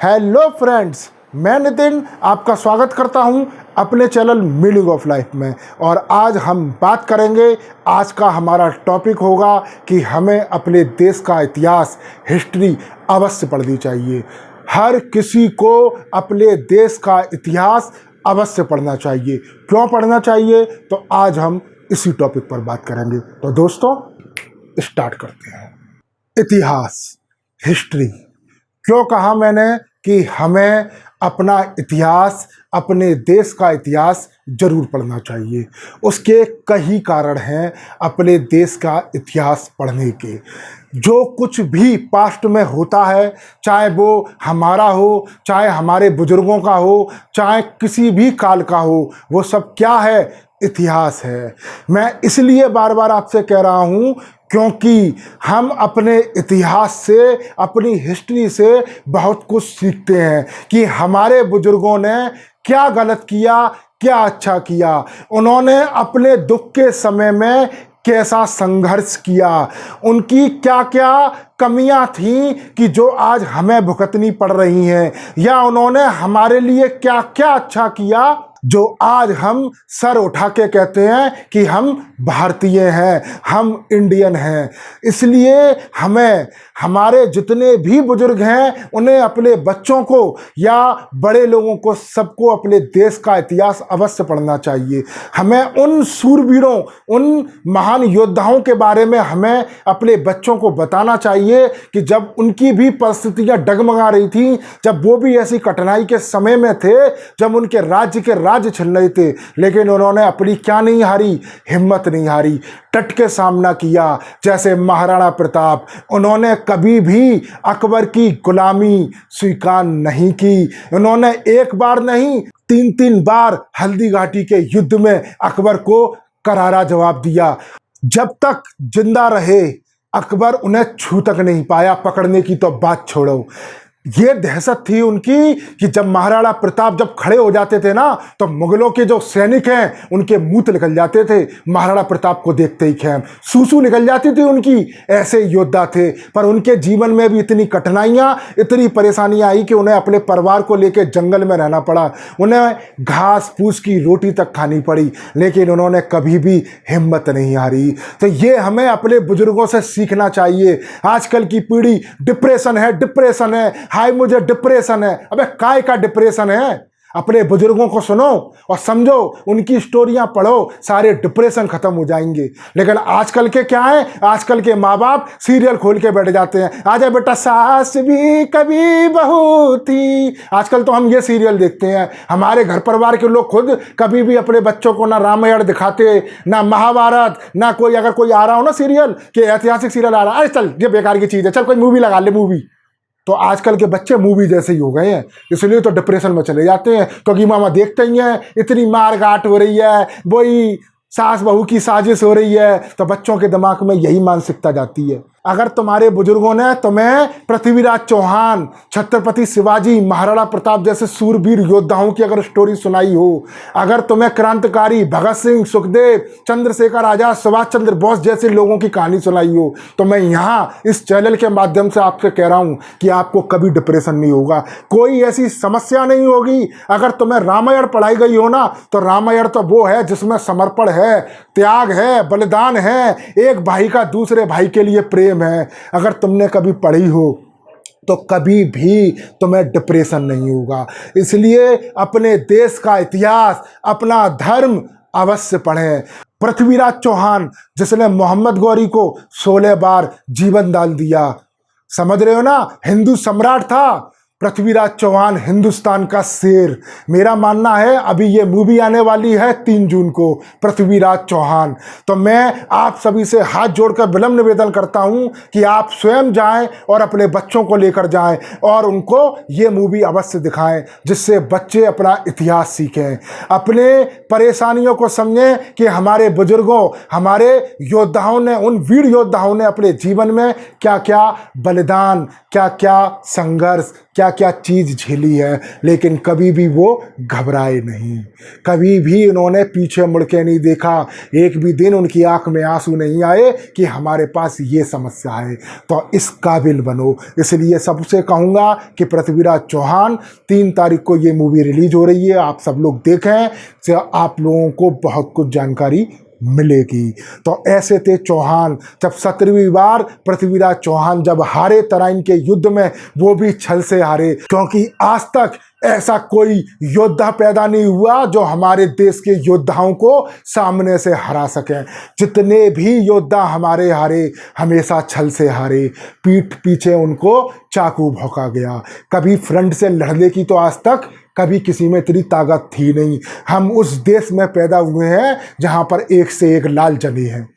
Hello friends, मैं नितिन आपका स्वागत करता हूं अपने चैनल मीनिंग ऑफ लाइफ में। और आज हम बात करेंगे, आज का हमारा टॉपिक होगा कि हमें अपने देश का इतिहास, हिस्ट्री अवश्य पढ़नी चाहिए। हर किसी को अपने देश का इतिहास अवश्य पढ़ना चाहिए। क्यों पढ़ना चाहिए, तो आज हम इसी टॉपिक पर बात करेंगे। तो दोस्तों स्टार्ट करते हैं। इतिहास, हिस्ट्री। क्यों कहा मैंने कि हमें अपना इतिहास, अपने देश का इतिहास जरूर पढ़ना चाहिए। उसके कई कारण हैं अपने देश का इतिहास पढ़ने के। जो कुछ भी पास्ट में होता है, चाहे वो हमारा हो, चाहे हमारे बुजुर्गों का हो, चाहे किसी भी काल का हो, वो सब क्या है? इतिहास है। मैं इसलिए बार बार आपसे कह रहा हूँ क्योंकि हम अपने इतिहास से, अपनी हिस्ट्री से बहुत कुछ सीखते हैं कि हमारे बुजुर्गों ने क्या गलत किया, क्या अच्छा किया, उन्होंने अपने दुख के समय में कैसा संघर्ष किया, उनकी क्या क्या कमियां थीं कि जो आज हमें भुगतनी पड़ रही हैं, या उन्होंने हमारे लिए क्या क्या अच्छा किया जो आज हम सर उठा के कहते हैं कि हम भारतीय हैं, हम इंडियन हैं। इसलिए हमें हमारे जितने भी बुजुर्ग हैं उन्हें, अपने बच्चों को या बड़े लोगों को, सबको अपने देश का इतिहास अवश्य पढ़ना चाहिए। हमें उन सूरवीरों, उन महान योद्धाओं के बारे में हमें अपने बच्चों को बताना चाहिए कि जब उनकी भी परिस्थितियां डगमगा रही थी, जब वो भी ऐसी कठिनाई के समय में थे, जब उनके राज्य के राज्य छिन रहे थे, लेकिन उन्होंने अपनी क्या नहीं हारी? हिम्मत नहीं हारी, डट के सामना किया। जैसे महाराणा प्रताप, उन्होंने कभी भी अकबर की गुलामी स्वीकार नहीं की। उन्होंने एक बार नहीं, 3 बार हल्दी घाटी के युद्ध में अकबर को करारा जवाब दिया। जब तक जिंदा रहे अकबर उन्हें छू तक नहीं पाया, पकड़ने की तो बात छोड़ो। ये दहशत थी उनकी कि जब महाराणा प्रताप जब खड़े हो जाते थे ना, तो मुगलों के जो सैनिक हैं उनके मुंह निकल जाते थे महाराणा प्रताप को देखते ही। खैम सूसू निकल जाती थी उनकी, ऐसे योद्धा थे। पर उनके जीवन में भी इतनी कठिनाइयां, इतनी परेशानियां आई कि उन्हें अपने परिवार को लेकर जंगल में रहना पड़ा, उन्हें घास फूस की रोटी तक खानी पड़ी, लेकिन उन्होंने कभी भी हिम्मत नहीं हारी। तो ये हमें अपने बुजुर्गों से सीखना चाहिए। आजकल की पीढ़ी डिप्रेशन है, हाय मुझे डिप्रेशन है। अबे काय का डिप्रेशन है? अपने बुजुर्गों को सुनो और समझो, उनकी स्टोरियां पढ़ो, सारे डिप्रेशन खत्म हो जाएंगे। लेकिन आजकल के क्या है? आजकल के माँ बाप सीरियल खोल के बैठ जाते हैं, आजा बेटा सास भी कभी बहू थी। आजकल तो हम ये सीरियल देखते हैं। हमारे घर परिवार के लोग खुद कभी भी अपने बच्चों को ना रामायण दिखाते, ना महाभारत, ना कोई, अगर कोई आ रहा हो ना सीरियल कि ऐतिहासिक सीरियल आ रहा है, अरे चल ये बेकार की चीज़ है, चल कोई मूवी लगा ले मूवी। तो आजकल के बच्चे मूवी जैसे ही हो गए हैं, इसलिए तो डिप्रेशन में चले जाते हैं। क्योंकि मामा देखते ही हैं इतनी मार काट हो रही है, वही सास बहू की साजिश हो रही है, तो बच्चों के दिमाग में यही मानसिकता जाती है। अगर तुम्हारे बुजुर्गों ने तुम्हें पृथ्वीराज चौहान, छत्रपति शिवाजी, महाराणा प्रताप जैसे सूरवीर योद्धाओं की अगर स्टोरी सुनाई हो, अगर तुम्हें क्रांतिकारी भगत सिंह, सुखदेव, चंद्रशेखर आजाद, सुभाष चंद्र बोस जैसे लोगों की कहानी सुनाई हो, तो मैं यहाँ इस चैनल के माध्यम से आपसे कह रहा हूँ कि आपको कभी डिप्रेशन नहीं होगा, कोई ऐसी समस्या नहीं होगी। अगर तुम्हें रामायण पढ़ाई गई हो ना, तो रामायण तो वो है जिसमें समर्पण है, त्याग है, बलिदान है, एक भाई का दूसरे भाई के लिए प्रेम है। अगर तुमने कभी पढ़ी हो तो कभी भी तुम्हें डिप्रेशन नहीं होगा। इसलिए अपने देश का इतिहास, अपना धर्म अवश्य पढ़ें। पृथ्वीराज चौहान, जिसने मोहम्मद गौरी को 16 बार जीवन दान दिया, समझ रहे हो ना? हिंदू सम्राट था पृथ्वीराज चौहान, हिंदुस्तान का शेर। मेरा मानना है, अभी ये मूवी आने वाली है 3 जून को, पृथ्वीराज चौहान। तो मैं आप सभी से हाथ जोड़कर विनम्र निवेदन करता हूं कि आप स्वयं जाएं और अपने बच्चों को लेकर जाएं और उनको ये मूवी अवश्य दिखाएं, जिससे बच्चे अपना इतिहास सीखें, अपने परेशानियों को समझें कि हमारे बुजुर्गों, हमारे योद्धाओं ने, उन वीर योद्धाओं ने अपने जीवन में क्या क्या बलिदान, क्या क्या संघर्ष क्या क्या चीज़ झेली है, लेकिन कभी भी वो घबराए नहीं, कभी भी उन्होंने पीछे मुड़ के नहीं देखा। एक भी दिन उनकी आंख में आंसू नहीं आए कि हमारे पास ये समस्या है। तो इस काबिल बनो। इसलिए सबसे कहूँगा कि पृथ्वीराज चौहान 3 तारीख को ये मूवी रिलीज हो रही है, आप सब लोग देखें, तो आप लोगों को बहुत कुछ जानकारी मिलेगी। तो ऐसे थे चौहान। जब 17वीं बार पृथ्वीराज चौहान जब हारे तराइन के युद्ध में, वो भी छल से हारे, क्योंकि आज तक ऐसा कोई योद्धा पैदा नहीं हुआ जो हमारे देश के योद्धाओं को सामने से हरा सके। जितने भी योद्धा हमारे हारे, हमेशा छल से हारे, पीठ पीछे उनको चाकू भौंका गया। कभी फ्रंट से लड़ने की तो आज तक कभी किसी में इतनी ताकत थी नहीं। हम उस देश में पैदा हुए हैं जहां पर एक से एक लाल जले हैं।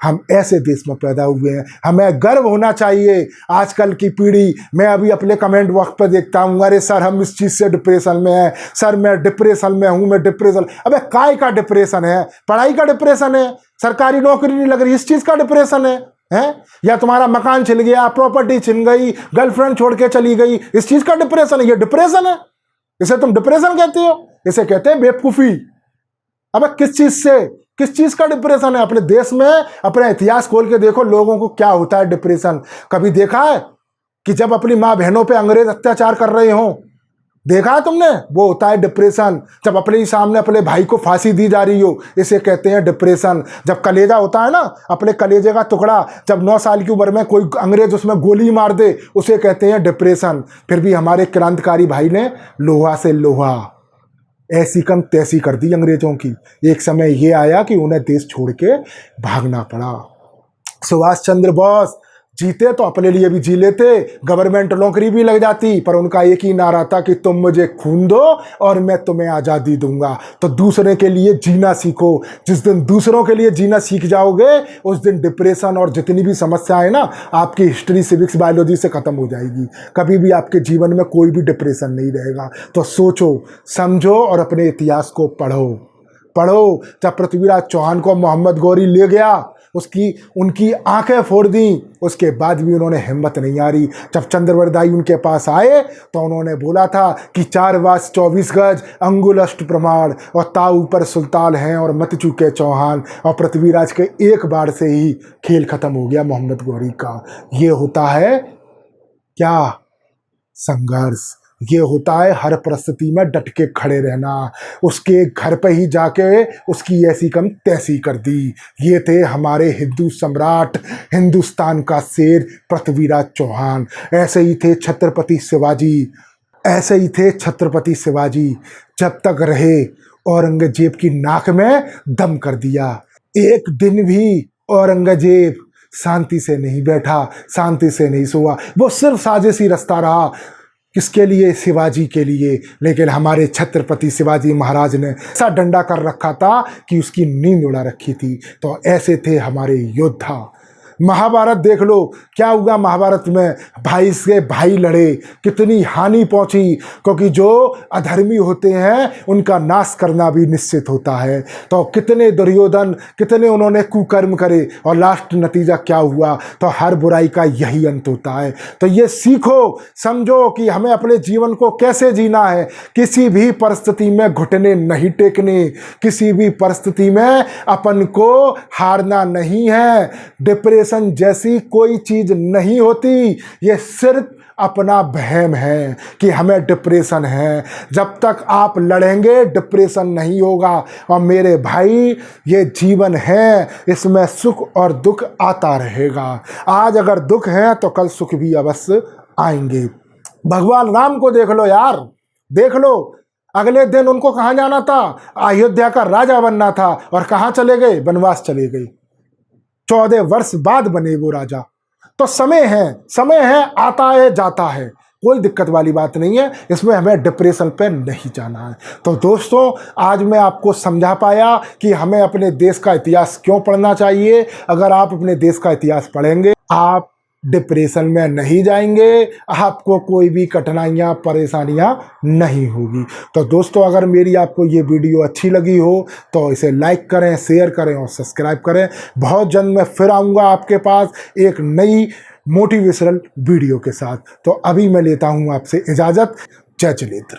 हम ऐसे देश में पैदा हुए हैं, हमें गर्व होना चाहिए। आजकल की पीढ़ी, मैं अभी अपने कमेंट बॉक्स पर देखता हूँ, अरे सर हम इस चीज़ से डिप्रेशन में हैं, सर मैं डिप्रेशन में हूँ, मैं डिप्रेशन। अबे काय का डिप्रेशन है? पढ़ाई का डिप्रेशन है? सरकारी नौकरी नहीं लग रही, इस चीज़ का डिप्रेशन है? या तुम्हारा मकान छिन गया, प्रॉपर्टी छिन गई, गर्लफ्रेंड छोड़ के चली गई, इस चीज़ का डिप्रेशन है? ये डिप्रेशन है? इसे तुम डिप्रेशन कहते हो? इसे कहते हैं बेवकूफ़ी। अबे किस चीज का डिप्रेशन है? अपने देश में अपने इतिहास खोल के देखो, लोगों को क्या होता है डिप्रेशन। कभी देखा है कि जब अपनी माँ बहनों पे अंग्रेज अत्याचार कर रहे हो? देखा है तुमने? वो होता है डिप्रेशन। जब अपने ही सामने अपने भाई को फांसी दी जा रही हो, इसे कहते हैं डिप्रेशन। जब कलेजा होता है ना, अपने कलेजे का टुकड़ा, जब 9 साल की उम्र में कोई अंग्रेज उसमें गोली मार दे, उसे कहते हैं डिप्रेशन। फिर भी हमारे क्रांतिकारी भाई ने लोहा से लोहा, ऐसी कम तैसी कर दी अंग्रेजों की। एक समय ये आया कि उन्हें देश छोड़ के भागना पड़ा। सुभाष चंद्र बोस जीते तो अपने लिए भी जी लेते, गवर्नमेंट नौकरी भी लग जाती, पर उनका एक ही नारा था कि तुम मुझे खून दो और मैं तुम्हें आज़ादी दूंगा। तो दूसरे के लिए जीना सीखो। जिस दिन दूसरों के लिए जीना सीख जाओगे, उस दिन डिप्रेशन और जितनी भी समस्याएं ना, आपकी हिस्ट्री, सिविक्स, बायोलॉजी से ख़त्म हो जाएगी। कभी भी आपके जीवन में कोई भी डिप्रेशन नहीं रहेगा। तो सोचो, समझो और अपने इतिहास को पढ़ो। जब पृथ्वीराज चौहान को मोहम्मद गौरी ले गया, उनकी आंखें फोड़ दी, उसके बाद भी उन्होंने हिम्मत नहीं हारी। जब चंद्रवरदाई उनके पास आए तो उन्होंने बोला था कि 4 वास 24 गज, अंगुल अष्ट प्रमाण, और ताऊ पर सुल्तान हैं और मत चूके चौहान। और पृथ्वीराज के एक बार से ही खेल खत्म हो गया मोहम्मद गौरी का। ये होता है क्या? संघर्ष। ये होता है हर परिस्थिति में डट के खड़े रहना। उसके घर पे ही जाके उसकी ऐसी कम तैसी कर दी। ये थे हमारे हिंदू सम्राट, हिंदुस्तान का शेर पृथ्वीराज चौहान। ऐसे ही थे छत्रपति शिवाजी। जब तक रहे, औरंगजेब की नाक में दम कर दिया। एक दिन भी औरंगजेब शांति से नहीं बैठा, शांति से नहीं सोया। वो सिर्फ साजिशी रास्ता रहा। किसके लिए? शिवाजी के लिए। लेकिन हमारे छत्रपति शिवाजी महाराज ने ऐसा डंडा कर रखा था कि उसकी नींद उड़ा रखी थी। तो ऐसे थे हमारे योद्धा। महाभारत देख लो, क्या हुआ महाभारत में? भाई से भाई लड़े, कितनी हानि पहुंची, क्योंकि जो अधर्मी होते हैं उनका नाश करना भी निश्चित होता है। तो कितने दुर्योधन, कितने उन्होंने कुकर्म करे, और लास्ट नतीजा क्या हुआ? तो हर बुराई का यही अंत होता है। तो ये सीखो, समझो कि हमें अपने जीवन को कैसे जीना है। किसी भी परिस्थिति में घुटने नहीं टेकने, किसी भी परिस्थिति में अपन को हारना नहीं है। डिप्रेशन जैसी कोई चीज नहीं होती, ये सिर्फ अपना वहम है कि हमें डिप्रेशन है। जब तक आप लड़ेंगे डिप्रेशन नहीं होगा। और मेरे भाई, ये जीवन है, इसमें सुख और दुख आता रहेगा। आज अगर दुख है तो कल सुख भी अवश्य आएंगे। भगवान राम को देख लो यार, देख लो, अगले दिन उनको कहाँ जाना था? अयोध्या का राजा बनना था, और कहाँ चले गए? वनवास चले गए। 14 वर्ष बाद बने वो राजा। तो समय है, आता है जाता है, कोई दिक्कत वाली बात नहीं है। इसमें हमें डिप्रेशन पे नहीं जाना है। तो दोस्तों, आज मैं आपको समझा पाया कि हमें अपने देश का इतिहास क्यों पढ़ना चाहिए। अगर आप अपने देश का इतिहास पढ़ेंगे, आप डिप्रेशन में नहीं जाएंगे, आपको कोई भी कठिनाइयाँ, परेशानियाँ नहीं होगी। तो दोस्तों, अगर मेरी आपको ये वीडियो अच्छी लगी हो तो इसे लाइक करें, शेयर करें और सब्सक्राइब करें। बहुत जल्द मैं फिर आऊँगा आपके पास एक नई मोटिवेशनल वीडियो के साथ। तो अभी मैं लेता हूं आपसे इजाज़त। जय चिलेत्र।